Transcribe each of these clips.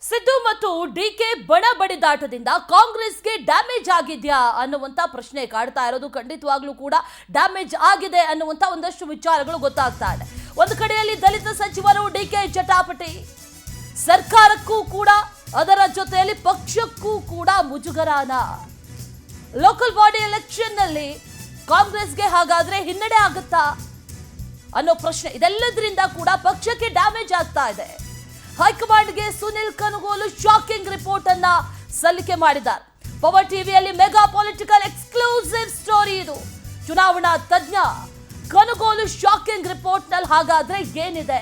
ಸಿದ್ದು ಮತ್ತು ಡಿಕೆ ಬಣ ಬಡಿದಾಟದಿಂದ ಕಾಂಗ್ರೆಸ್ಗೆ ಡ್ಯಾಮೇಜ್ ಆಗಿದೆಯಾ ಅನ್ನುವಂತ ಪ್ರಶ್ನೆ ಕಾಡ್ತಾ ಇರೋದು. ಖಂಡಿತವಾಗ್ಲೂ ಕೂಡ ಡ್ಯಾಮೇಜ್ ಆಗಿದೆ ಅನ್ನುವಂತ ಒಂದಷ್ಟು ವಿಚಾರಗಳು ಗೊತ್ತಾಗ್ತಾ ಇದೆ. ಒಂದು ಕಡೆಯಲ್ಲಿ ದಲಿತ ಸಚಿವರು ಡಿಕೆ ಜಟಾಪಟಿ, ಸರ್ಕಾರಕ್ಕೂ ಕೂಡ ಅದರ ಜೊತೆಯಲ್ಲಿ ಪಕ್ಷಕ್ಕೂ ಕೂಡ ಮುಜುಗರಾನ. ಲೋಕಲ್ ಬಾಡಿ ಎಲೆಕ್ಷನ್ ನಲ್ಲಿ ಕಾಂಗ್ರೆಸ್ಗೆ ಹಾಗಾದ್ರೆ ಹಿನ್ನಡೆ ಆಗುತ್ತಾ ಅನ್ನೋ ಪ್ರಶ್ನೆ, ಇದೆಲ್ಲದರಿಂದ ಕೂಡ ಪಕ್ಷಕ್ಕೆ ಡ್ಯಾಮೇಜ್ ಆಗ್ತಾ ಇದೆ. ಹೈಕಮಾಂಡ್ಗೆ ಸುನಿಲ್ ಕನಗೋಲು ಶಾಕಿಂಗ್ ರಿಪೋರ್ಟ್ ಅನ್ನ ಸಲ್ಲಿಕೆ ಮಾಡಿದ್ದಾರೆ. ಪವರ್ ಟಿವಿಯಲ್ಲಿ ಮೆಗಾ ಪೊಲಿಟಿಕಲ್ ಎಕ್ಸ್ಕ್ಲೂಸಿವ್ ಸ್ಟೋರಿ ಇದು. ಚುನಾವಣಾ ತಜ್ಞ ಕನಗೋಲು ಶಾಕಿಂಗ್ ರಿಪೋರ್ಟ್ ನಲ್ಲಿ ಹಾಗಾದ್ರೆ ಏನಿದೆ?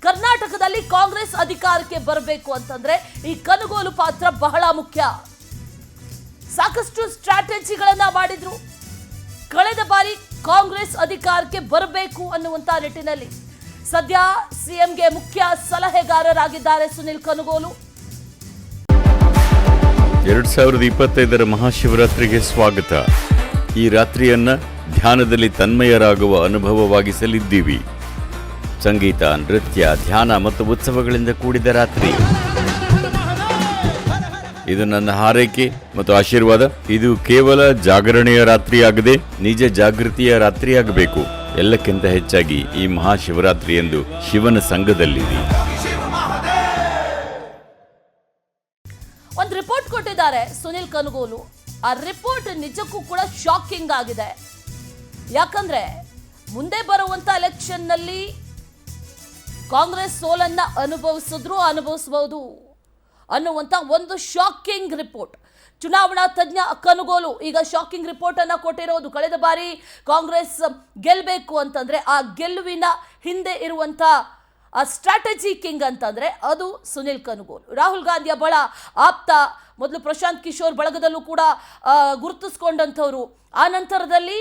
ಕರ್ನಾಟಕದಲ್ಲಿ ಕಾಂಗ್ರೆಸ್ ಅಧಿಕಾರಕ್ಕೆ ಬರಬೇಕು ಅಂತಂದ್ರೆ ಈ ಕನಗೋಲು ಪಾತ್ರ ಬಹಳ ಮುಖ್ಯ. ಸಾಕಷ್ಟು ಸ್ಟ್ರಾಟಜಿಗಳನ್ನ ಮಾಡಿದ್ರು. ಕಳೆದ ಬಾರಿ ಕಾಂಗ್ರೆಸ್ ಅಧಿಕಾರಕ್ಕೆ ಬರಬೇಕು ಅನ್ನುವಂತ ನಿಟ್ಟಿನಲ್ಲಿ ಸದ್ಯ ಸಿಎಂಗೆ ಮುಖ್ಯ ಸಲಹೆಗಾರರಾಗಿದ್ದಾರೆ ಸುನಿಲ್ ಕನಗೋಲು. 2025 ಮಹಾಶಿವರಾತ್ರಿಗೆ ಸ್ವಾಗತ. ಈ ರಾತ್ರಿಯನ್ನ ಧ್ಯಾನದಲ್ಲಿ ತನ್ಮಯರಾಗುವ ಅನುಭವವಾಗಿಸಲಿದ್ದೀವಿ. ಸಂಗೀತ, ನೃತ್ಯ, ಧ್ಯಾನ ಮತ್ತು ಉತ್ಸವಗಳಿಂದ ಕೂಡಿದ ರಾತ್ರಿ. ಇದು ನನ್ನ ಹಾರೈಕೆ ಮತ್ತು ಆಶೀರ್ವಾದ. ಇದು ಕೇವಲ ಜಾಗರಣೆಯ ರಾತ್ರಿಯಾಗದೆ ನಿಜ ಜಾಗೃತಿಯ ರಾತ್ರಿಯಾಗಬೇಕು. ಎಲ್ಲಕ್ಕಿಂತ ಹೆಚ್ಚಾಗಿ ಈ ಮಹಾಶಿವರಾತ್ರಿ ಎಂದು ಶಿವನ ಸಂಘದಲ್ಲಿರಿ. ಒಂದು ರಿಪೋರ್ಟ್ ಕೊಟ್ಟಿದ್ದಾರೆ ಸುನಿಲ್ ಕನಗೋಲು. ಆ ರಿಪೋರ್ಟ್ ನಿಜಕ್ಕೂ ಕೂಡ ಶಾಕಿಂಗ್ ಆಗಿದೆ. ಯಾಕಂದ್ರೆ ಮುಂದೆ ಬರುವಂತ ಎಲೆಕ್ಷನ್ ನಲ್ಲಿ ಕಾಂಗ್ರೆಸ್ ಸೋಲನ್ನ ಅನುಭವಿಸಬಹುದು ಅನ್ನುವಂತ ಒಂದು ಶಾಕಿಂಗ್ ರಿಪೋರ್ಟ್. ಚುನಾವಣಾ ತಜ್ಞ ಕನಗೋಲು ಈಗ ಶಾಕಿಂಗ್ ರಿಪೋರ್ಟ್ ಅನ್ನ ಕೊಟ್ಟಿರೋದು. ಕಳೆದ ಬಾರಿ ಕಾಂಗ್ರೆಸ್ ಗೆಲ್ಲಬೇಕು ಅಂತಂದ್ರೆ ಆ ಗೆಲುವಿನ ಹಿಂದೆ ಇರುವಂತ ಆ ಸ್ಟ್ರಾಟಜಿ ಕಿಂಗ್ ಅಂತಂದ್ರೆ ಅದು ಸುನಿಲ್ ಕನಗೋಲು. ರಾಹುಲ್ ಗಾಂಧಿಯ ಬಹಳ ಆಪ್ತ, ಮೊದಲು ಪ್ರಶಾಂತ್ ಕಿಶೋರ್ ಬಳಗದಲ್ಲೂ ಕೂಡ ಗುರುತಿಸ್ಕೊಂಡಂಥವ್ರು. ಆ ನಂತರದಲ್ಲಿ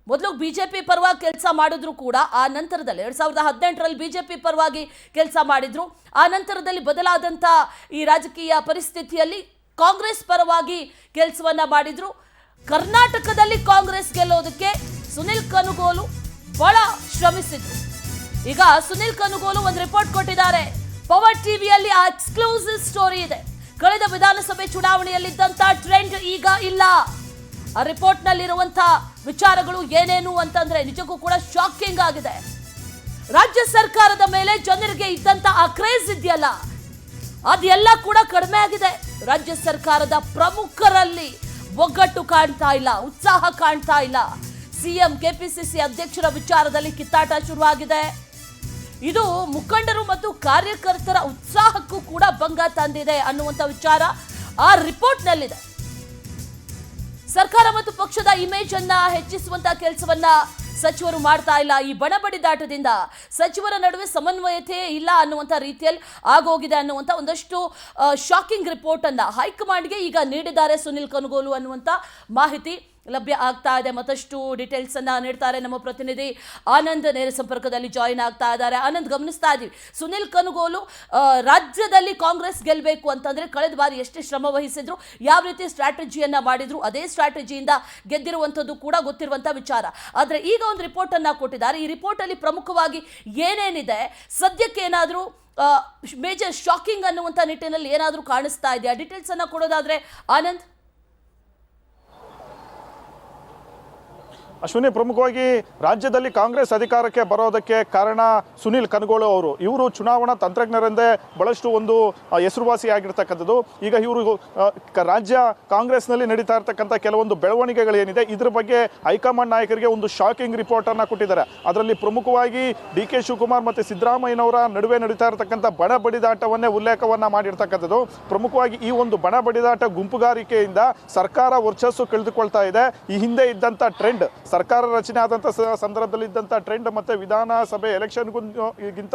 ಮೊದಲು ಬಿಜೆಪಿ ಪರವಾಗಿ ಕೆಲಸ ಮಾಡಿದ್ರು ಕೂಡ, ಆ ನಂತರದಲ್ಲಿ 2018ರಲ್ಲಿ ಬಿಜೆಪಿ ಪರವಾಗಿ ಕೆಲಸ ಮಾಡಿದ್ರು. ಆ ನಂತರದಲ್ಲಿ ಬದಲಾದಂಥ ಈ ರಾಜಕೀಯ ಪರಿಸ್ಥಿತಿಯಲ್ಲಿ ಕಾಂಗ್ರೆಸ್ ಪರವಾಗಿ ಕೆಲಸವನ್ನ ಮಾಡಿದ್ರು. ಕರ್ನಾಟಕದಲ್ಲಿ ಕಾಂಗ್ರೆಸ್ ಗೆಲ್ಲೋದಕ್ಕೆ ಸುನಿಲ್ ಕನಗೋಲು ಬಹಳ ಶ್ರಮಿಸಿದ್ರು. ಈಗ ಸುನಿಲ್ ಕನಗೋಲು ಒಂದು ರಿಪೋರ್ಟ್ ಕೊಟ್ಟಿದ್ದಾರೆ. ಪವರ್ ಟಿವಿಯಲ್ಲಿ ಆ ಎಕ್ಸ್ಕ್ಲೂಸಿವ್ ಸ್ಟೋರಿ ಇದೆ. ಕಳೆದ ವಿಧಾನಸಭೆ ಚುನಾವಣೆಯಲ್ಲಿದ್ದಂಥ ಟ್ರೆಂಡ್ ಈಗ ಇಲ್ಲ. ಆ ರಿಪೋರ್ಟ್ ನಲ್ಲಿರುವಂತ ವಿಚಾರಗಳು ಏನೇನು ಅಂತಂದ್ರೆ ನಿಜಕ್ಕೂ ಕೂಡ ಶಾಕಿಂಗ್ ಆಗಿದೆ. ರಾಜ್ಯ ಸರ್ಕಾರದ ಮೇಲೆ ಜನರಿಗೆ ಇದ್ದಂತ ಆ ಕ್ರೇಜ್ ಇದೆಯಲ್ಲ, ಅದೆಲ್ಲ ಕೂಡ ಕಡಿಮೆ ಆಗಿದೆ. ರಾಜ್ಯ ಸರ್ಕಾರದ ಪ್ರಮುಖರಲ್ಲಿ ಒಗ್ಗಟ್ಟು ಕಾಣ್ತಾ ಇಲ್ಲ, ಉತ್ಸಾಹ ಕಾಣ್ತಾ ಇಲ್ಲ. ಸಿಎಂ, ಕೆಪಿಸಿಸಿ ಅಧ್ಯಕ್ಷರ ವಿಚಾರದಲ್ಲಿ ಕಿತ್ತಾಟ ಶುರುವಾಗಿದೆ. ಇದು ಮುಖಂಡರು ಮತ್ತು ಕಾರ್ಯಕರ್ತರ ಉತ್ಸಾಹಕ್ಕೂ ಕೂಡ ಭಂಗ ತಂದಿದೆ ಅನ್ನುವಂಥ ವಿಚಾರ ಆ ರಿಪೋರ್ಟ್ ನಲ್ಲಿದೆ. ಸರ್ಕಾರ ಮತ್ತು ಪಕ್ಷದ ಇಮೇಜ್ ಅನ್ನ ಹೆಚ್ಚಿಸುವಂತಹ ಕೆಲಸವನ್ನ ಸಚಿವರು ಮಾಡ್ತಾ ಇಲ್ಲ. ಈ ಬಣಬಡಿದಾಟದಿಂದ ಸಚಿವರ ನಡುವೆ ಸಮನ್ವಯತೆ ಇಲ್ಲ ಅನ್ನುವಂಥ ರೀತಿಯಲ್ಲಿ ಆಗೋಗಿದೆ ಅನ್ನುವಂಥ ಒಂದಷ್ಟು ಶಾಕಿಂಗ್ ರಿಪೋರ್ಟ್ ಅನ್ನ ಹೈಕಮಾಂಡ್ಗೆ ಈಗ ನೀಡಿದ್ದಾರೆ ಸುನಿಲ್ ಕನಗೋಲು ಅನ್ನುವಂಥ ಮಾಹಿತಿ ಲಭ್ಯ ಆಗ್ತಾ ಇದೆ. ಮತ್ತಷ್ಟು ಡೀಟೇಲ್ಸ್ ಅನ್ನ ನೀಡ್ತಾರೆ ನಮ್ಮ ಪ್ರತಿನಿಧಿ ಆನಂದ್. ನೇರ ಸಂಪರ್ಕದಲ್ಲಿ ಜಾಯಿನ್ ಆಗ್ತಾ ಇದ್ದಾರೆ. ಆನಂದ್, ಗಮನಿಸ್ತಾ ಇದೀವಿ ಸುನಿಲ್ ಕನಗೋಲು ರಾಜ್ಯದಲ್ಲಿ ಕಾಂಗ್ರೆಸ್ ಗೆಲ್ಲಬೇಕು ಅಂತಂದ್ರೆ ಕಳೆದ ಬಾರಿ ಎಷ್ಟೇ ಶ್ರಮ ವಹಿಸಿದ್ರು, ಯಾವ ರೀತಿ ಸ್ಟ್ರಾಟಜಿಯನ್ನ ಮಾಡಿದ್ರು, ಅದೇ ಸ್ಟ್ರಾಟಜಿಯಿಂದ ಗೆದ್ದಿರುವಂಥದ್ದು ಕೂಡ ಗೊತ್ತಿರುವಂಥ ವಿಚಾರ. ಆದರೆ ಈಗ ಒಂದು ರಿಪೋರ್ಟ್ ಅನ್ನ ಕೊಟ್ಟಿದ್ದಾರೆ. ಈ ರಿಪೋರ್ಟ್ ಅಲ್ಲಿ ಪ್ರಮುಖವಾಗಿ ಏನೇನಿದೆ, ಸದ್ಯಕ್ಕೆ ಏನಾದರೂ ಮೇಜರ್ ಶಾಕಿಂಗ್ ಅನ್ನುವಂಥ ನಿಟ್ಟಿನಲ್ಲಿ ಏನಾದರೂ ಕಾಣಿಸ್ತಾ ಇದೆಯಾ? ಡೀಟೇಲ್ಸ್ ಅನ್ನ ಕೊಡೋದಾದ್ರೆ ಆನಂದ್. ಅಶ್ವಿನಿ, ಪ್ರಮುಖವಾಗಿ ರಾಜ್ಯದಲ್ಲಿ ಕಾಂಗ್ರೆಸ್ ಅಧಿಕಾರಕ್ಕೆ ಬರೋದಕ್ಕೆ ಕಾರಣ ಸುನಿಲ್ ಕನಗೋಲು ಅವರು. ಇವರು ಚುನಾವಣಾ ತಂತ್ರಜ್ಞರೆಂದೇ ಬಹಳಷ್ಟು ಒಂದು ಹೆಸರುವಾಸಿಯಾಗಿರ್ತಕ್ಕಂಥದ್ದು. ಈಗ ಇವರು ರಾಜ್ಯ ಕಾಂಗ್ರೆಸ್ನಲ್ಲಿ ನಡೀತಾ ಇರ್ತಕ್ಕಂಥ ಕೆಲವೊಂದು ಬೆಳವಣಿಗೆಗಳೇನಿದೆ ಇದ್ರ ಬಗ್ಗೆ ಹೈಕಮಾಂಡ್ ನಾಯಕರಿಗೆ ಒಂದು ಶಾಕಿಂಗ್ ರಿಪೋರ್ಟ್ ಅನ್ನ ಕೊಟ್ಟಿದ್ದಾರೆ. ಅದರಲ್ಲಿ ಪ್ರಮುಖವಾಗಿ ಡಿ.ಕೆ. ಶಿವಕುಮಾರ್ ಮತ್ತು ಸಿದ್ದರಾಮಯ್ಯನವರ ನಡುವೆ ನಡೀತಾ ಇರತಕ್ಕಂಥ ಬಣ ಬಡಿದಾಟವನ್ನೇ ಉಲ್ಲೇಖವನ್ನ ಮಾಡಿರ್ತಕ್ಕಂಥದ್ದು. ಪ್ರಮುಖವಾಗಿ ಈ ಒಂದು ಬಣ ಬಡಿದಾಟ ಗುಂಪುಗಾರಿಕೆಯಿಂದ ಸರ್ಕಾರ ವರ್ಚಸ್ಸು ಕಳೆದುಕೊಳ್ತಾ ಇದೆ. ಈ ಹಿಂದೆ ಇದ್ದಂಥ ಟ್ರೆಂಡ್, ಸರ್ಕಾರ ರಚನೆ ಆದಂಥ ಸಂದರ್ಭದಲ್ಲಿ ಇದ್ದಂಥ ಟ್ರೆಂಡ್ ಮತ್ತೆ ವಿಧಾನಸಭೆ ಎಲೆಕ್ಷನ್ಗಿಂತ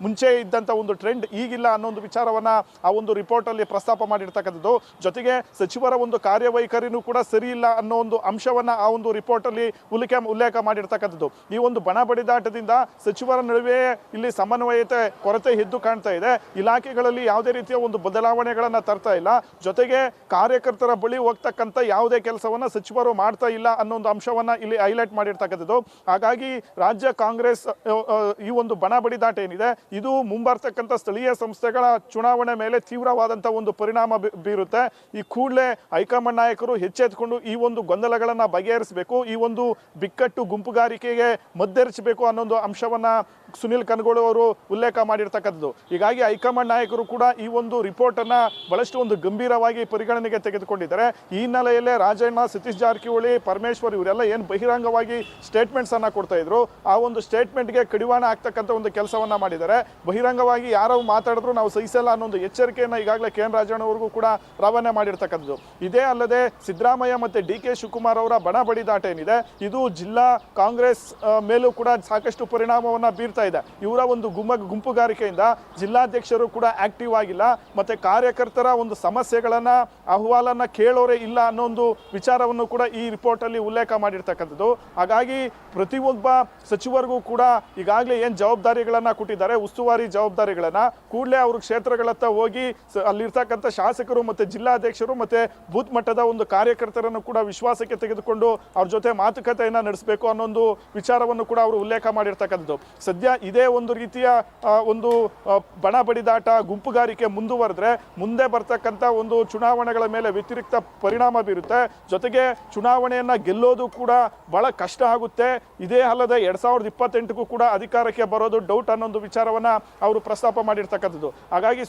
ಮುಂಚೆ ಇದ್ದಂಥ ಒಂದು ಟ್ರೆಂಡ್ ಈಗಿಲ್ಲ ಅನ್ನೋ ಒಂದು ವಿಚಾರವನ್ನ ಆ ಒಂದು ರಿಪೋರ್ಟ್ ಅಲ್ಲಿ ಪ್ರಸ್ತಾಪ ಮಾಡಿರ್ತಕ್ಕಂಥದ್ದು. ಜೊತೆಗೆ ಸಚಿವರ ಒಂದು ಕಾರ್ಯವೈಖರಿನೂ ಕೂಡ ಸರಿ ಇಲ್ಲ ಅನ್ನೋ ಒಂದು ಅಂಶವನ್ನ ಆ ಒಂದು ರಿಪೋರ್ಟ್ ಅಲ್ಲಿ ಉಲ್ಲೇಖ ಮಾಡಿರ್ತಕ್ಕಂಥದ್ದು. ಈ ಒಂದು ಬಣ ಬಡಿದಾಟದಿಂದ ಸಚಿವರ ನಡುವೆ ಇಲ್ಲಿ ಸಮನ್ವಯತೆ ಕೊರತೆ ಎದ್ದು ಕಾಣ್ತಾ ಇದೆ. ಇಲಾಖೆಗಳಲ್ಲಿ ಯಾವುದೇ ರೀತಿಯ ಒಂದು ಬದಲಾವಣೆಗಳನ್ನ ತರ್ತಾ ಇಲ್ಲ. ಜೊತೆಗೆ ಕಾರ್ಯಕರ್ತರ ಬಳಿ ಹೋಗ್ತಕ್ಕಂಥ ಯಾವುದೇ ಕೆಲಸವನ್ನ ಸಚಿವರು ಮಾಡ್ತಾ ಇಲ್ಲ ಅನ್ನೋ ಒಂದು ಅಂಶವನ್ನ ಇಲ್ಲಿ ಹೈಲೈಟ್ ಮಾಡಿರ್ತಕ್ಕಂಥದ್ದು. ಹಾಗಾಗಿ ರಾಜ್ಯ ಕಾಂಗ್ರೆಸ್ ಈ ಒಂದು ಬಣ ಬಡಿದಾಟ ಏನಿದೆ ಇದು ಮುಂಬರ್ತಕ್ಕಂಥ ಸ್ಥಳೀಯ ಸಂಸ್ಥೆಗಳ ಚುನಾವಣೆ ಮೇಲೆ ತೀವ್ರವಾದಂಥ ಒಂದು ಪರಿಣಾಮ ಬೀರುತ್ತೆ. ಈ ಕೂಡಲೇ ಹೈಕಮಾಂಡ್ ನಾಯಕರು ಎಚ್ಚೆತ್ತುಕೊಂಡು ಈ ಒಂದು ಗೊಂದಲಗಳನ್ನು ಬಗೆಹರಿಸಬೇಕು, ಈ ಒಂದು ಬಿಕ್ಕಟ್ಟು ಗುಂಪುಗಾರಿಕೆಗೆ ಮದ್ದೆರಚಬೇಕು ಅನ್ನೋ ಅಂಶವನ್ನ ಸುನಿಲ್ ಕನಗೋಳು ಅವರು ಉಲ್ಲೇಖ ಮಾಡಿರ್ತಕ್ಕಂಥದ್ದು. ಹೀಗಾಗಿ ಹೈಕಮಾಂಡ್ ನಾಯಕರು ಕೂಡ ಈ ಒಂದು ರಿಪೋರ್ಟ್ ಅನ್ನ ಬಹಳಷ್ಟು ಒಂದು ಗಂಭೀರವಾಗಿ ಪರಿಗಣನೆಗೆ ತೆಗೆದುಕೊಂಡಿದ್ದಾರೆ. ಈ ಹಿನ್ನೆಲೆಯಲ್ಲೇ ರಾಜಣ್ಣ, ಸತೀಶ್ ಜಾರಕಿಹೊಳಿ, ಪರಮೇಶ್ವರ್ ಇವರೆಲ್ಲ ಏನು ಬಹಿರಂಗವಾಗಿ ಸ್ಟೇಟ್ಮೆಂಟ್ಸ್ ಅನ್ನ ಕೊಡ್ತಾ ಇದ್ರು, ಆ ಒಂದು ಸ್ಟೇಟ್ಮೆಂಟ್ಗೆ ಕಡಿವಾಣ ಆಗ್ತಕ್ಕಂಥ ಒಂದು ಕೆಲಸವನ್ನ ಮಾಡಿದ್ದಾರೆ. ಬಹಿರಂಗವಾಗಿ ಯಾರು ಮಾತಾಡಿದ್ರು ನಾವು ಸಹಿಸಲ್ಲ ಅನ್ನೋ ಒಂದು ಎಚ್ಚರಿಕೆಯನ್ನ ಈಗಾಗಲೇ ಕೆ ಎನ್ ರಾಜಣ್ಣವರೆಗೂ ಕೂಡ ರವಾನೆ ಮಾಡಿರ್ತಕ್ಕಂಥದ್ದು. ಇದೇ ಅಲ್ಲದೆ ಸಿದ್ದರಾಮಯ್ಯ ಮತ್ತೆ ಡಿ ಕೆ ಶಿವಕುಮಾರ್ ಅವರ ಬಣ ಬಡಿದಾಟ ಏನಿದೆ ಇದು ಜಿಲ್ಲಾ ಕಾಂಗ್ರೆಸ್ ಮೇಲೂ ಕೂಡ ಸಾಕಷ್ಟು ಪರಿಣಾಮವನ್ನ ಬೀರ್ತಾ ಇದೆ. ಇವರ ಒಂದು ಗುಂಪುಗಾರಿಕೆಯಿಂದ ಜಿಲ್ಲಾಧ್ಯಕ್ಷರು ಕೂಡ ಆಕ್ಟಿವ್ ಆಗಿಲ್ಲ, ಮತ್ತೆ ಕಾರ್ಯಕರ್ತರ ಒಂದು ಸಮಸ್ಯೆಗಳನ್ನ ಅಹವಾಲನ್ನ ಕೇಳೋರೇ ಇಲ್ಲ ಅನ್ನೋ ಒಂದು ವಿಚಾರವನ್ನು ಕೂಡ ಈ ರಿಪೋರ್ಟ್ ಅಲ್ಲಿ ಉಲ್ಲೇಖ ಮಾಡಿರ್ತಕ್ಕಂಥದ್ದು. ಹಾಗಾಗಿ ಪ್ರತಿಯೊಬ್ಬ ಸಚಿವರಿಗೂ ಕೂಡ ಈಗಾಗಲೇ ಏನು ಜವಾಬ್ದಾರಿಗಳನ್ನ ಕೊಟ್ಟಿದ್ದಾರೆ, ಉಸ್ತುವಾರಿ ಜವಾಬ್ದಾರಿಗಳನ್ನ ಕೂಡಲೇ ಅವ್ರ ಕ್ಷೇತ್ರಗಳತ್ತ ಹೋಗಿ ಅಲ್ಲಿರ್ತಕ್ಕಂಥ ಶಾಸಕರು ಮತ್ತೆ ಜಿಲ್ಲಾಧ್ಯಕ್ಷರು ಮತ್ತೆ ಬೂತ್ ಮಟ್ಟದ ಒಂದು ಕಾರ್ಯಕರ್ತರನ್ನು ಕೂಡ ವಿಶ್ವಾಸಕ್ಕೆ ತೆಗೆದುಕೊಂಡು ಅವ್ರ ಜೊತೆ ಮಾತುಕತೆಯನ್ನ ನಡೆಸಬೇಕು ಅನ್ನೋ ಒಂದು ವಿಚಾರವನ್ನು ಕೂಡ ಅವರು ಉಲ್ಲೇಖ ಮಾಡಿರ್ತಕ್ಕಂಥದ್ದು. ಸದ್ಯ ಇದೇ ಒಂದು ರೀತಿಯ ಒಂದು ಬಣ ಬಡಿದಾಟ ಗುಂಪುಗಾರಿಕೆ ಮುಂದುವರೆದ್ರೆ ಮುಂದೆ ಬರ್ತಕ್ಕಂಥ ಒಂದು ಚುನಾವಣೆಗಳ ಮೇಲೆ ವ್ಯತಿರಿಕ್ತ ಪರಿಣಾಮ ಬೀರುತ್ತೆ. ಜೊತೆಗೆ ಚುನಾವಣೆಯನ್ನ ಗೆಲ್ಲೋದು ಕೂಡ ಬಹಳ ಕಷ್ಟ ಆಗುತ್ತೆ. ಇದೇ ಅಲ್ಲದೆ 2028ಕ್ಕೂ ಕೂಡ ಅಧಿಕಾರಕ್ಕೆ ಬರೋದು ಡೌಟ್ ಅನ್ನೋ ವಿಚಾರವನ್ನ ಅವರು ಪ್ರಸ್ತಾಪ ಮಾಡಿರ್ತಕ್ಕಂಥದ್ದು. ಹಾಗಾಗಿ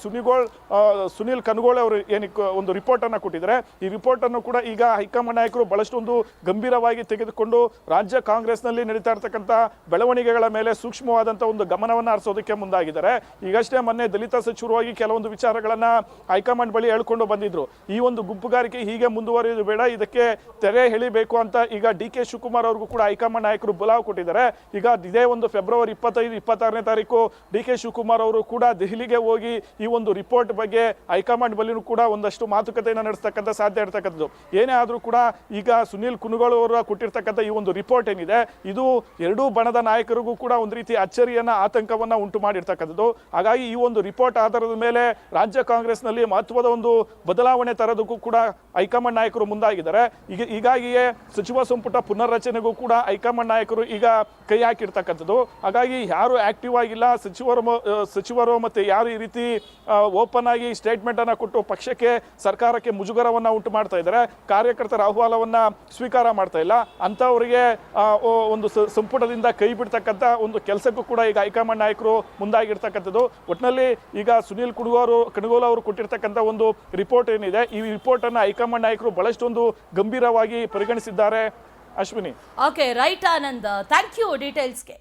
ಸುನಿಲ್ ಕನಗೋಳು ಅವರು ಏನಕ್ಕೆ ಒಂದು ರಿಪೋರ್ಟ್ ಅನ್ನ ಕೊಟ್ಟಿದ್ದಾರೆ, ಈ ರಿಪೋರ್ಟ್ ಅನ್ನು ಕೂಡ ಈಗ ಹೈಕಮಾಂಡ್ ನಾಯಕರು ಬಹಳಷ್ಟು ಒಂದು ಗಂಭೀರವಾಗಿ ತೆಗೆದುಕೊಂಡು ರಾಜ್ಯ ಕಾಂಗ್ರೆಸ್ನಲ್ಲಿ ನಡೀತಾ ಇರತಕ್ಕಂಥ ಬೆಳವಣಿಗೆಗಳ ಮೇಲೆ ಸೂಕ್ಷ್ಮವಾದಂಥ ಒಂದು ಗಮನವನ್ನು ಹರಿಸೋದಕ್ಕೆ ಮುಂದಾಗಿದ್ದಾರೆ. ಈಗಷ್ಟೇ ಮೊನ್ನೆ ದಲಿತ ಸಚಿವರಾಗಿ ಕೆಲವೊಂದು ವಿಚಾರಗಳನ್ನ ಹೈಕಮಾಂಡ್ ಬಳಿ ಹೇಳ್ಕೊಂಡು ಬಂದಿದ್ರು. ಈ ಒಂದು ಗುಂಪುಗಾರಿಕೆ ಹೀಗೆ ಮುಂದುವರಿಯೋದು ಬೇಡ, ಇದಕ್ಕೆ ತೆರೆ ಎಳಿಬೇಕು ಅಂತ ಈಗ ಡಿ ಕೆ ಶಿವಕುಮಾರ್ ಅವ್ರಿಗೂ ಕೂಡ ಹೈಕಮಾಂಡ್ ನಾಯಕರು ಬುಲಾವ್ ಕೊಟ್ಟಿದ್ದಾರೆ. ಈಗ ಇದೇ ಒಂದು ಫೆಬ್ರವರಿ 25-26ನೇ ತಾರೀಕು ಡಿ ಕೆ ಶಿವಕುಮಾರ್ ಅವರು ಕೂಡ ದೆಹಲಿಗೆ ಹೋಗಿ ಈ ಒಂದು ರಿಪೋರ್ಟ್ ಬಗ್ಗೆ ಹೈಕಮಾಂಡ್ ಬಳಿನೂ ಕೂಡ ಒಂದಷ್ಟು ಮಾತುಕತೆಯನ್ನು ನಡೆಸ್ತಕ್ಕಂಥ ಸಾಧ್ಯ ಇರ್ತಕ್ಕಂಥದ್ದು. ಏನೇ ಆದರೂ ಕೂಡ ಈಗ ಸುನಿಲ್ ಕುನಗೋಳು ಅವರು ಕೊಟ್ಟಿರ್ತಕ್ಕಂಥ ಈ ಒಂದು ರಿಪೋರ್ಟ್ ಏನಿದೆ ಇದು ಎರಡೂ ಬಣದ ನಾಯಕರಿಗೂ ಕೂಡ ಒಂದು ರೀತಿ ಅಚ್ಚರಿಯನ್ನ ಆತಂಕವನ್ನ ಉಂಟು ಮಾಡಿರ್ತಕ್ಕಂಥದ್ದು. ಹಾಗಾಗಿ ಈ ಒಂದು ರಿಪೋರ್ಟ್ ಆಧಾರದ ಮೇಲೆ ರಾಜ್ಯ ಕಾಂಗ್ರೆಸ್ನಲ್ಲಿ ಮಹತ್ವದ ಒಂದು ಬದಲಾವಣೆ ತರೋದಕ್ಕೂ ಕೂಡ ಹೈಕಮಾಂಡ್ ನಾಯಕರು ಮುಂದಾಗಿದ್ದಾರೆ. ಹೀಗಾಗಿಯೇ ಸಚಿವ ಸಂಪುಟ ಪುನರ್ರಚನೆಗೂ ಕೂಡ ಹೈಕಮಾಂಡ್ ನಾಯಕರು ಈಗ ಕೈ ಹಾಕಿರ್ತಕ್ಕಂಥದ್ದು. ಹಾಗಾಗಿ ಯಾರು ಆಕ್ಟಿವ್ ಆಗಿಲ್ಲ, ಸಚಿವರು ಮತ್ತೆ ಯಾರು ಈ ರೀತಿ ಓಪನ್ ಆಗಿ ಸ್ಟೇಟ್ಮೆಂಟ್ ಅನ್ನ ಕೊಟ್ಟು ಪಕ್ಷಕ್ಕೆ ಸರ್ಕಾರಕ್ಕೆ ಮುಜುಗರವನ್ನ ಉಂಟು ಮಾಡ್ತಾ ಇದ್ದಾರೆ, ಕಾರ್ಯಕರ್ತರ ಅಹವಾಲವನ್ನ ಸ್ವೀಕಾರ ಮಾಡ್ತಾ ಇಲ್ಲ, ಅಂತವರಿಗೆ ಒಂದು ಸಂಪುಟದಿಂದ ಕೈ ಬಿಡ್ತಕ್ಕಂಥ ಒಂದು ಕೆಲಸಕ್ಕೂ ಕೂಡ ಈಗ ಹೈಕಮಾಂಡ್ ನಾಯಕರು ಮುಂದಾಗಿರ್ತಕ್ಕಂಥದ್ದು. ಒಟ್ಟಿನಲ್ಲಿ ಈಗ ಸುನಿಲ್ ಕನಗೋಳು ಅವರು ಕೊಟ್ಟಿರ್ತಕ್ಕಂಥ ಒಂದು ರಿಪೋರ್ಟ್ ಏನಿದೆ ಈ ರಿಪೋರ್ಟ್ ಅನ್ನ ಹೈಕಮಾಂಡ್ ನಾಯಕರು ಬಹಳಷ್ಟೊಂದು ಗಂಭೀರವಾಗಿ ಪರಿಗಣಿಸಿದ್ದಾರೆ. Ashwini. Okay, right Anand, thank you ಡೀಟೇಲ್ಸ್ಗೆ.